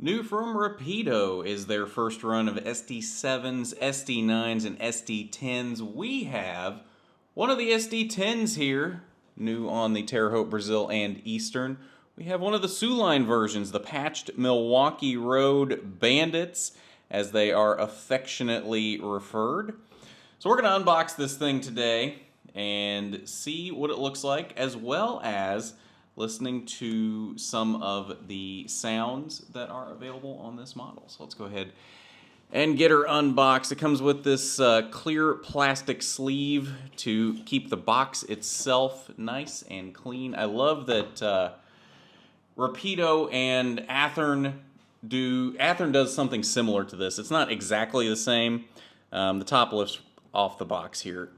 New from Rapido is their first run of SD7s, SD9s, and SD10s. We have one of the SD10s here, new on the Terre, Haute, Brazil, and Eastern. We have one of the SOO line versions, the patched Milwaukee Road Bandits, as they are affectionately referred. So we're going to unbox this thing today and see what it looks like, as well as listening to some of the sounds that are available on this model. So let's go ahead and get her unboxed. It comes with this clear plastic sleeve to keep the box itself nice and clean. I love that Rapido and Athearn does something similar to this. It's not exactly the same. The top lifts off the box here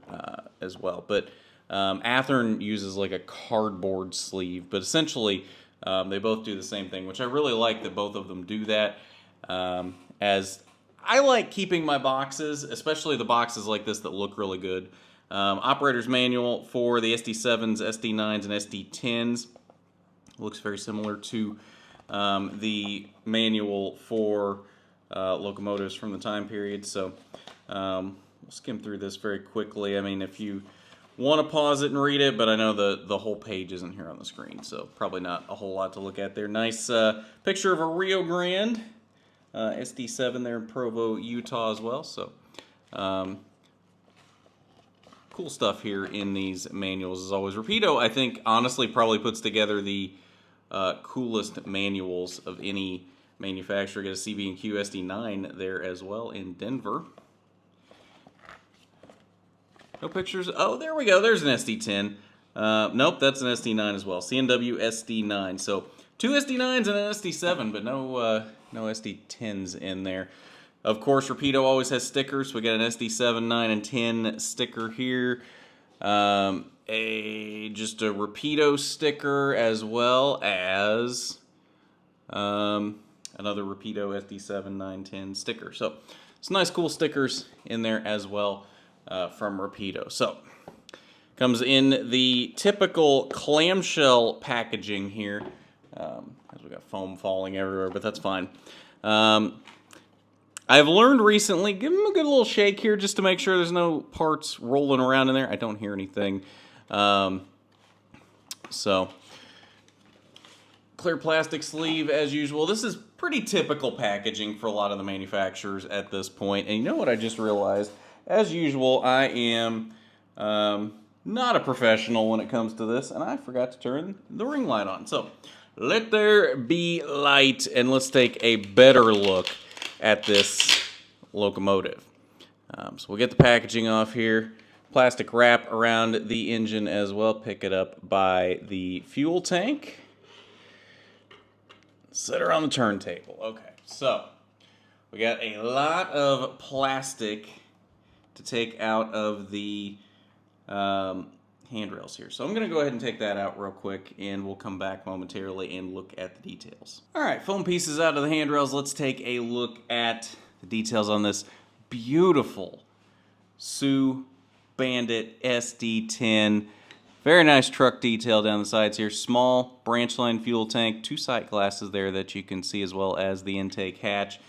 as well, but Athearn uses like a cardboard sleeve, but essentially they both do the same thing, which I really like that both of them do that. As I like keeping my boxes, especially the boxes like this that look really good. Operator's manual for the SD7s, SD9s, and SD10s looks very similar to the manual for locomotives from the time period. So we'll skim through this very quickly. I mean, if you want to pause it and read it, but I know the whole page isn't here on the screen, so probably not a whole lot to look at there. Nice picture of a Rio Grande SD7 there in Provo, Utah as well. So cool stuff here in these manuals as always. Rapido, I think, honestly probably puts together the coolest manuals of any manufacturer. Get a CB&Q SD9 there as well in Denver. No pictures. Oh, there we go. There's an SD10. Nope, that's an SD9 as well. CNW SD9. So two SD9s and an SD7, but no SD10s in there. Of course, Rapido always has stickers. We got an SD7, 9, and 10 sticker here. Just a Rapido sticker, as well as another Rapido SD7, 9, 10 sticker. So it's nice, cool stickers in there as well. From Rapido. So, comes in the typical clamshell packaging here. As we got foam falling everywhere, but that's fine. I've learned recently, give them a good little shake here just to make sure there's no parts rolling around in there. I don't hear anything. So, clear plastic sleeve as usual. This is pretty typical packaging for a lot of the manufacturers at this point. And you know what I just realized? As usual, I am not a professional when it comes to this, and I forgot to turn the ring light on. So, let there be light, and let's take a better look at this locomotive. So we'll get the packaging off here. Plastic wrap around the engine as well. Pick it up by the fuel tank. Set her on the turntable. Okay, so we got a lot of plastic to take out of the handrails here. So I'm going to go ahead and take that out real quick, and we'll come back momentarily and look at the details. All right, foam pieces out of the handrails. Let's take a look at the details on this beautiful SOO Bandit SD10. Very nice truck detail down the sides here. Small branch line fuel tank, two sight glasses there that you can see, as well as the intake hatch.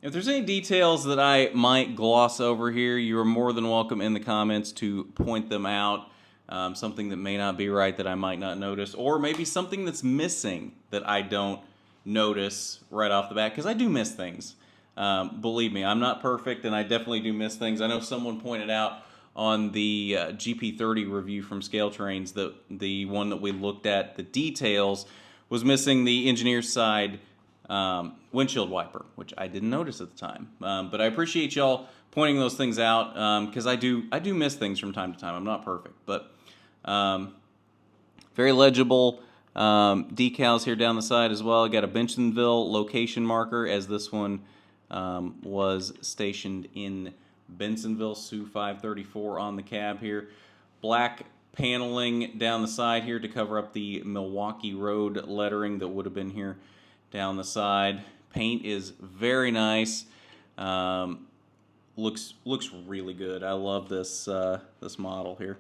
If there's any details that I might gloss over here, you are more than welcome in the comments to point them out. Something that may not be right that I might not notice, or maybe something that's missing that I don't notice right off the bat, because I do miss things. Believe me, I'm not perfect, and I definitely do miss things. I know someone pointed out on the GP30 review from Scale Trains that the one that we looked at, the details, was missing the engineer's side windshield wiper, which I didn't notice at the time. But I appreciate y'all pointing those things out, because I do miss things from time to time. I'm not perfect, but very legible decals here down the side as well. I got a Bensenville location marker, as this one was stationed in Bensenville, SOO 534 on the cab here. Black paneling down the side here to cover up the Milwaukee Road lettering that would have been here down the side. Paint is very nice. Looks really good. I love this this model here.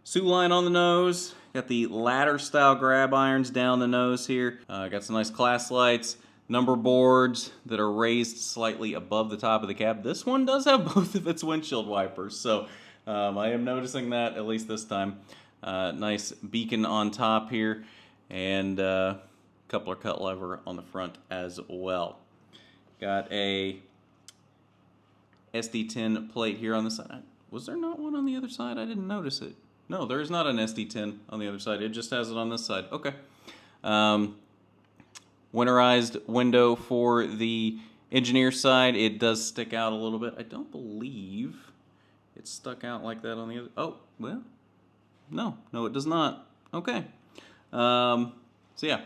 SOO line on the nose. Got the ladder style grab irons down the nose here. Got some nice class lights. number boards that are raised slightly above the top of the cab. This one does have both of its windshield wipers, so I am noticing that at least this time. Nice beacon on top here, and coupler cut lever on the front as well. Got a SD10 plate here on the side. Was there not one on the other side? I didn't notice it. No, there is not an SD10 on the other side. It just has it on this side. Okay. Winterized window for the engineer side. It does stick out a little bit. I don't believe it's stuck out like that on the other. Oh, well, no, it does not. Okay. So yeah,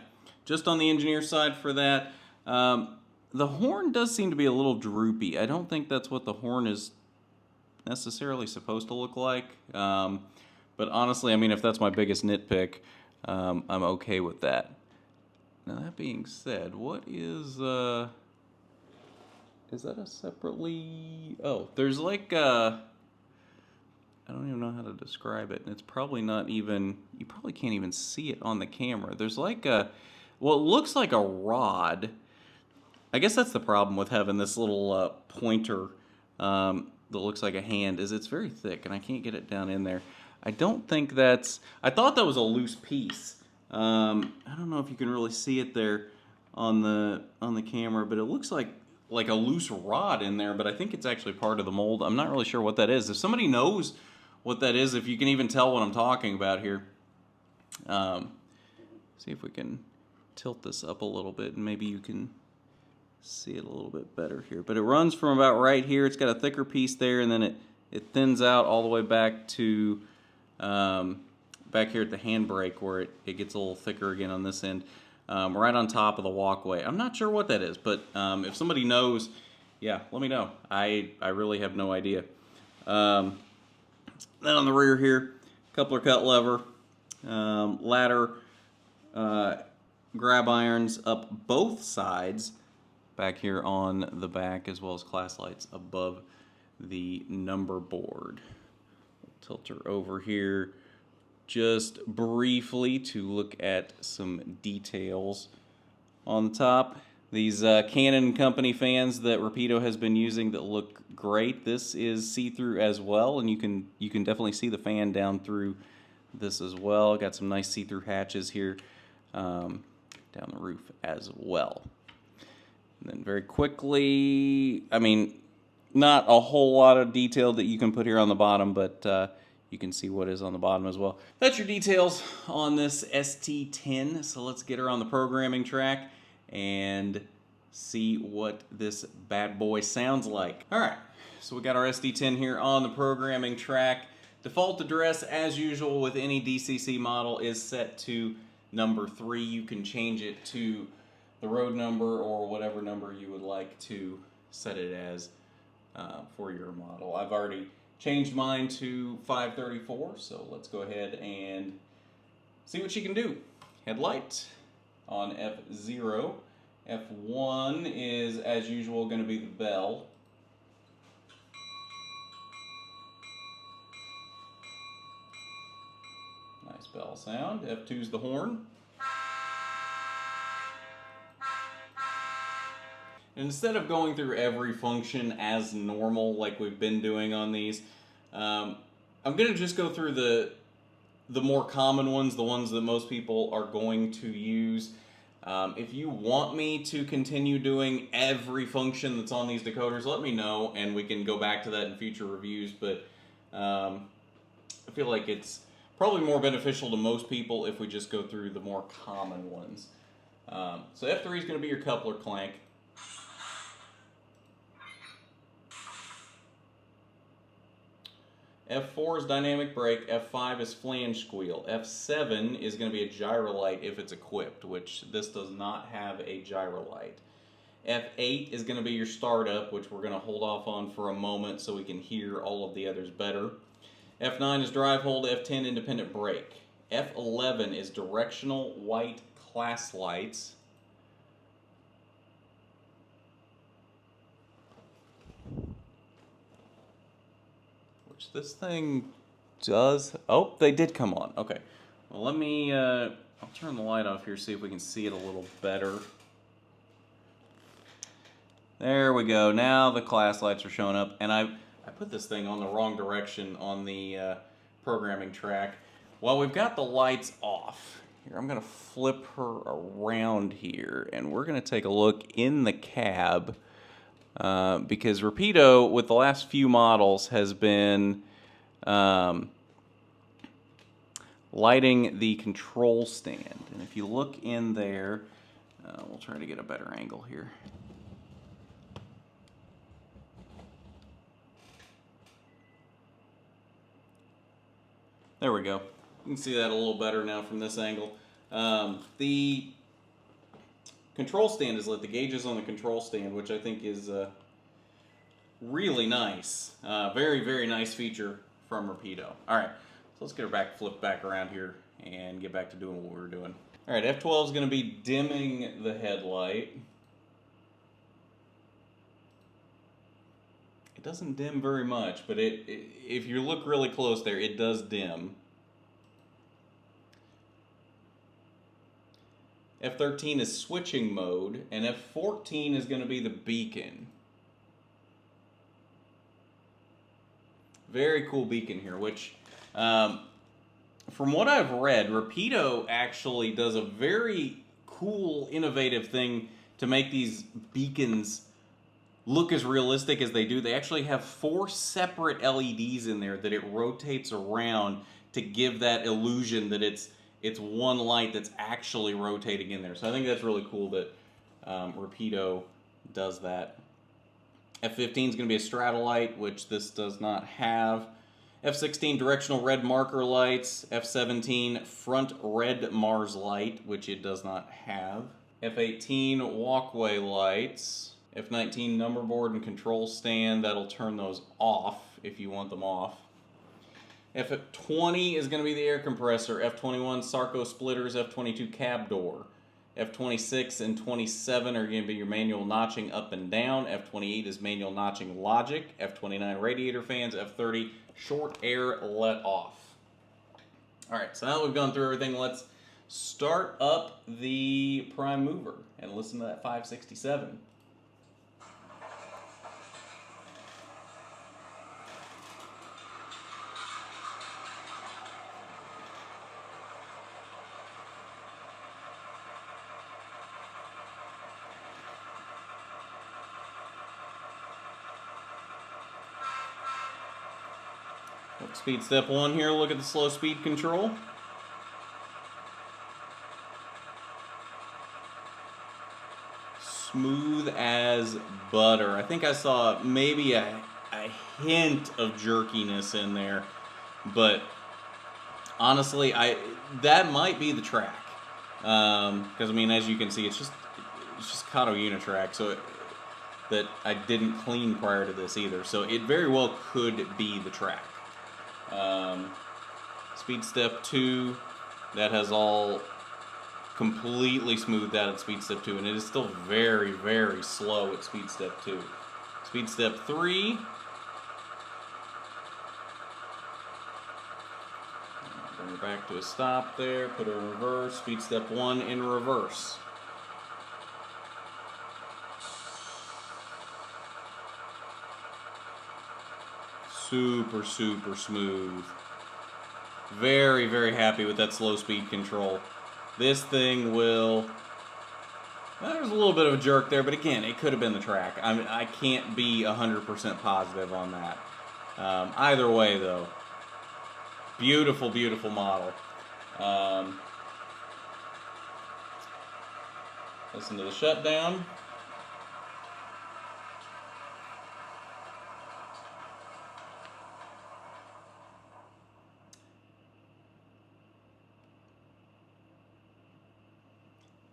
just on the engineer side for that. The horn does seem to be a little droopy. I don't think that's what the horn is necessarily supposed to look like. But honestly, I mean, if that's my biggest nitpick, I'm okay with that. Now, that being said, what is that a separately... Oh, there's like I don't even know how to describe it. It's probably not even... You probably can't even see it on the camera. There's like a... Well, it looks like a rod. I guess that's the problem with having this little pointer that looks like a hand, is it's very thick, and I can't get it down in there. I don't think that's... I thought that was a loose piece. I don't know if you can really see it there on the camera, but it looks like a loose rod in there, but I think it's actually part of the mold. I'm not really sure what that is. If somebody knows what that is, if you can even tell what I'm talking about here, see if we can tilt this up a little bit, and maybe you can see it a little bit better here. But it runs from about right here. It's got a thicker piece there, and then it thins out all the way back to back here at the handbrake, where it gets a little thicker again on this end, right on top of the walkway. I'm not sure what that is, but if somebody knows, yeah, let me know. I really have no idea. Then on the rear here, coupler cut lever, ladder, grab irons up both sides, back here on the back, as well as class lights above the number board. Tilt her over here just briefly to look at some details on the top. These Canon Company fans that Rapido has been using that look great. This is see-through as well, and you can definitely see the fan down through this as well. Got some nice see-through hatches here down the roof as well. And then very quickly, I mean, not a whole lot of detail that you can put here on the bottom, but you can see what is on the bottom as well. That's your details on this ST10. So let's get her on the programming track and see what this bad boy sounds like. All right, so we got our SD10 here on the programming track. Default address, as usual with any DCC model, is set to number 3. You can change it to the road number or whatever number you would like to set it as for your model. I've already changed mine to 534, so let's go ahead and see what she can do. Headlight on F0. F1 is, as usual, going to be the bell. Nice bell sound. F2 is the horn. And instead of going through every function as normal like we've been doing on these, I'm going to just go through the more common ones, the ones that most people are going to use. If you want me to continue doing every function that's on these decoders, let me know and we can go back to that in future reviews. But I feel like it's probably more beneficial to most people if we just go through the more common ones. So F3 is going to be your coupler clank. F4 is dynamic brake, F5 is flange squeal, F7 is going to be a gyro light if it's equipped, which this does not have a gyro light. F8 is going to be your startup, which we're going to hold off on for a moment so we can hear all of the others better. F9 is drive hold, F10 independent brake. F11 is directional white class lights. Which this thing does... Oh, they did come on. Okay. Well, let me... I'll turn the light off here, see if we can see it a little better. There we go. Now the class lights are showing up, and I put this thing on the wrong direction on the programming track. While we've got the lights off, here I'm going to flip her around here, and we're going to take a look in the cab, because Rapido, with the last few models, has been lighting the control stand. And if you look in there, we'll try to get a better angle here. There we go. You can see that a little better now from this angle. The control stand is lit. The gauge is on the control stand, which I think is really nice. Very, very nice feature from Rapido. All right, so let's get her back, flip back around here, and get back to doing what we were doing. All right, F12 is going to be dimming the headlight. It doesn't dim very much, but if you look really close there, it does dim. F13 is switching mode, and F14 is going to be the beacon. Very cool beacon here, which, from what I've read, Rapido actually does a very cool, innovative thing to make these beacons look as realistic as they do. They actually have 4 separate LEDs in there that it rotates around to give that illusion that it's one light that's actually rotating in there. So I think that's really cool that Rapido does that. F15 is going to be a Stratolite, which this does not have. F16 directional red marker lights. F17 front red Mars light, which it does not have. F18 walkway lights. F19 number board and control stand. That'll turn those off if you want them off. F20 is going to be the air compressor. F21 Sarco splitters. F22 cab door. F26 and 27 are going to be your manual notching up and down. F28 is manual notching logic. F29 radiator fans. F30 short air let off. All right, so now that we've gone through everything, let's start up the prime mover and listen to that 567. Speed step 1 here, look at the slow speed control. Smooth as butter. I think I saw maybe a hint of jerkiness in there, but honestly, that might be the track. Because I mean, as you can see, it's just Kato Unitrack, so that I didn't clean prior to this either. So it very well could be the track. Speed step 2, that has all completely smoothed out at speed step 2, and it is still very, very slow at speed step 2. Speed step 3, bring her back to a stop there, put her in reverse. Speed step 1 in reverse. Super, super smooth. Very, very happy with that slow speed control. This thing will... Well, there's a little bit of a jerk there, but again, it could have been the track. I mean, I can't be 100% positive on that. Either way, though, beautiful, beautiful model. Listen to the shutdown.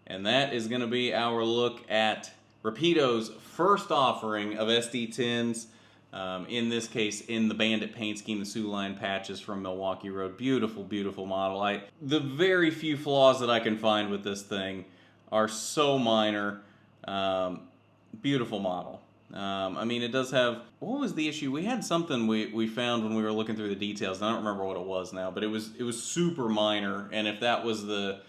And that is going to be our look at Rapido's first offering of SD10s. In this case, in the Bandit paint scheme, the SOO line patches from Milwaukee Road. Beautiful, beautiful model. The very few flaws that I can find with this thing are so minor. Beautiful model. I mean, it does have... What was the issue? We had something we found when we were looking through the details. I don't remember what it was now, but it was super minor. And if that was the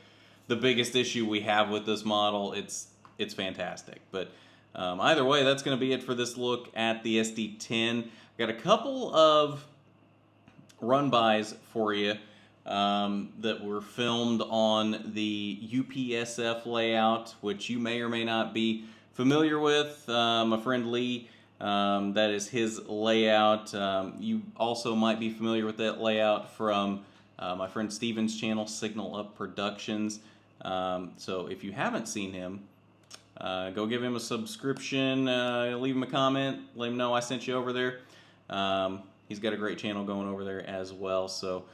biggest issue we have with this model, it's fantastic. But Either way, that's going to be it for this look at the SD10. Got a couple of run-bys for you that were filmed on the UPSF layout, which you may or may not be familiar with. My friend Lee, that is his layout. You also might be familiar with that layout from my friend Steven's channel, Signal Up Productions. So if you haven't seen him, go give him a subscription, leave him a comment, let him know I sent you over there. He's got a great channel going over there as well, so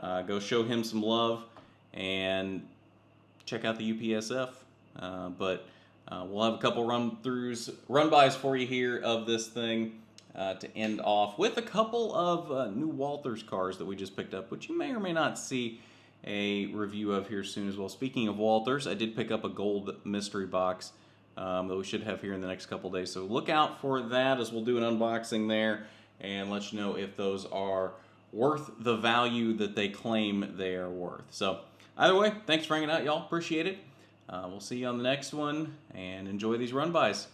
go show him some love and check out the UPSF. But we'll have a couple run-bys for you here of this thing to end off with a couple of new Walthers cars that we just picked up, which you may or may not see a review of here soon as well. Speaking of Walthers, I did pick up a gold mystery box that we should have here in the next couple days, so look out for that as we'll do an unboxing there and let you know if those are worth the value that they claim they are worth. So either way, thanks for hanging out, y'all. Appreciate it. We'll see you on the next one, and enjoy these run-bys.